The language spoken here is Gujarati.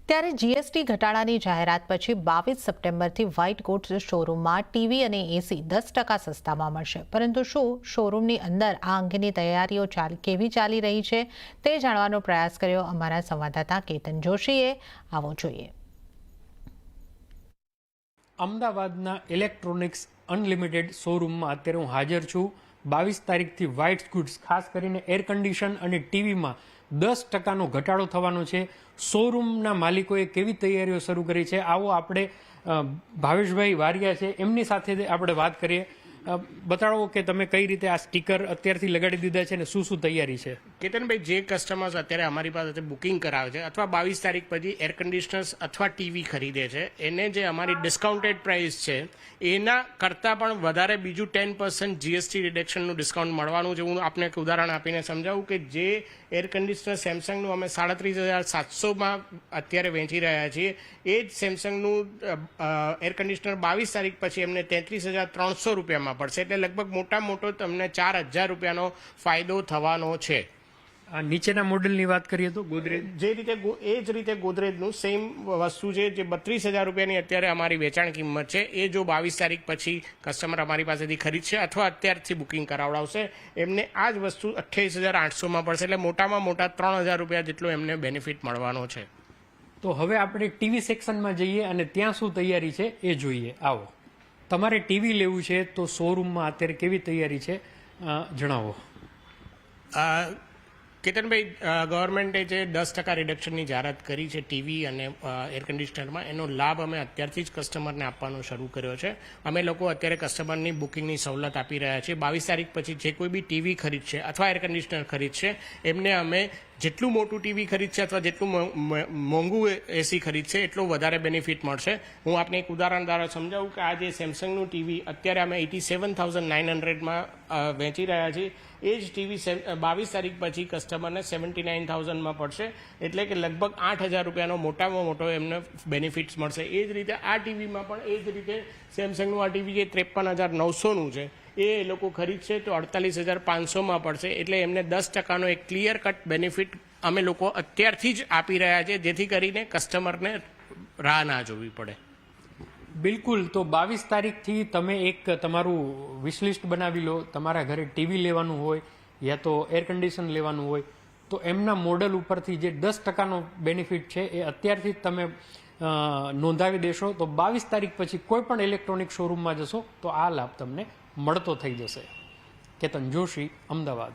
ત્યારે જીએસટી ઘટાડાની જાહેરાત પછી 22 સપ્ટેમ્બરથી વ્હાઇટ ગુડ્સ શોરૂમમાં ટીવી અને એસી 10% સસ્તામાં મળશે. પરંતુ શું શોરૂમની અંદર આ અંગેની તૈયારીઓ કેવી ચાલી રહી છે તે જાણવાનો પ્રયાસ કર્યો અમારા સંવાદદાતા કેતન જોશીએ. આવો જોઈએ. અમદાવાદના ઇલેક્ટ્રોનિક્સ અનલિમિટેડ શોરૂમમાં અત્યારે હું હાજર છું. 22 તારીખથી વ્હાઇટ ગુડ્સ ખાસ કરીને એર કન્ડિશન અને ટીવીમાં 10% ઘટાડો થવાનો છે. શોરૂમના માલિકોએ કેવી તૈયારીઓ શરૂ કરી છે, આવો આપણે ભાવેશભાઈ વારિયા છે એમની સાથે આપણે વાત કરીએ. બતાવો કે તમે કઈ રીતે આ સ્ટીકર અત્યારથી લગાડી દીધા છે અને શું શું તૈયારી છે. કેતનભાઈ, જે કસ્ટમર્સ અત્યારે અમારી પાસે બુકિંગ કરાવે છે અથવા 22 તારીખ પછી એર કન્ડિશનર્સ અથવા ટીવી ખરીદે છે, એને જે અમારી ડિસ્કાઉન્ટેડ પ્રાઇસ છે એના કરતાં પણ વધારે બીજું 10% જીએસટી રિડક્શનનું ડિસ્કાઉન્ટ મળવાનું છે. હું આપને એક ઉદાહરણ આપીને સમજાવું કે જે એર કન્ડિશનર સેમસંગનું અમે 37,700માં અત્યારે વેચી રહ્યા છીએ, એ જ સેમસંગનું એર કન્ડિશનર 22 તારીખ પછી એમને 33,300 રૂપિયામાં પડશે. એટલે લગભગ મોટામાં મોટો તમને 4,000 રૂપિયાનો ફાયદો થવાનો છે. નીચેના મોડેલની વાત કરીએ તો ગોદરેજ એ જ રીતે ગોદરેજનું સેમ વસ્તુ છે, જે 32,000 રૂપિયાની અત્યારે અમારી વેચાણ કિંમત છે. એ જો 22 તારીખ પછી કસ્ટમર અમારી પાસેથી ખરીદશે અથવા અત્યારથી બુકિંગ કરાવડાવશે, એમને આ જ વસ્તુ 28,800માં પડશે. એટલે મોટામાં મોટા 3,000 રૂપિયા જેટલો એમને બેનિફિટ મળવાનો છે. તો હવે આપણે ટીવી સેક્શનમાં જઈએ અને ત્યાં શું તૈયારી છે એ જોઈએ. આવો, તમારે ટીવી લેવું છે તો શોરૂમમાં અત્યારે કેવી તૈયારી છે જણાવો. કેતનભાઈ, ગવર્મેન્ટે જે 10% રિડક્શનની જાહેરાત કરી છે ટીવી અને એર કન્ડિશનરમાં, એનો લાભ અમે અત્યારથી જ કસ્ટમરને આપવાનો શરૂ કર્યો છે. અમે લોકો અત્યારે કસ્ટમરની બુકિંગની સવલત આપી રહ્યા છીએ. 22 તારીખ પછી જે કોઈ બી ટીવી ખરીદશે અથવા એર કન્ડિશનર ખરીદશે, એમને અમે જેટલું મોટું ટીવી ખરીદશે અથવા જેટલું મોંઘું એસી ખરીદશે એટલો વધારે બેનિફિટ મળશે. હું આપને એક ઉદાહરણ દ્વારા સમજાવું કે આ જે સેમસંગનું ટીવી અત્યારે અમે 87,900માં વેચી રહ્યા છીએ, એ જ ટીવી 22 તારીખ પછી કસ્ટમરને 79,000માં પડશે. એટલે કે લગભગ 8,000 રૂપિયાનો મોટામાં મોટો એમને બેનિફિટ્સ મળશે. એ જ રીતે આ ટીવીમાં પણ એ જ રીતે સેમસંગનું આ ટીવી જે 53,900નું છે, એ લોકો ખરીદશે તો 48,500માં પડશે. એટલે એમને 10%નો એક ક્લિયર કટ બેનિફિટ અમે લોકો અત્યારથી જ આપી રહ્યા છે, જેથી કરીને કસ્ટમરને રાહ ના જોવી પડે. બિલકુલ. તો 22 તારીખથી તમે એક તમારું વિશલિસ્ટ બનાવી લો. તમારા ઘરે ટીવી લેવાનું હોય યા તો એર કન્ડિશન લેવાનું હોય તો એમના મોડલ ઉપરથી જે 10%નો બેનિફિટ છે એ અત્યારથી જ તમે નોંધાવી દેશો તો 22 તારીખ પછી કોઈ પણ ઇલેક્ટ્રોનિક શોરૂમમાં જશો તો આ લાભ તમને મળતો થઈ જશે. કેતન જોશી, અમદાવાદ.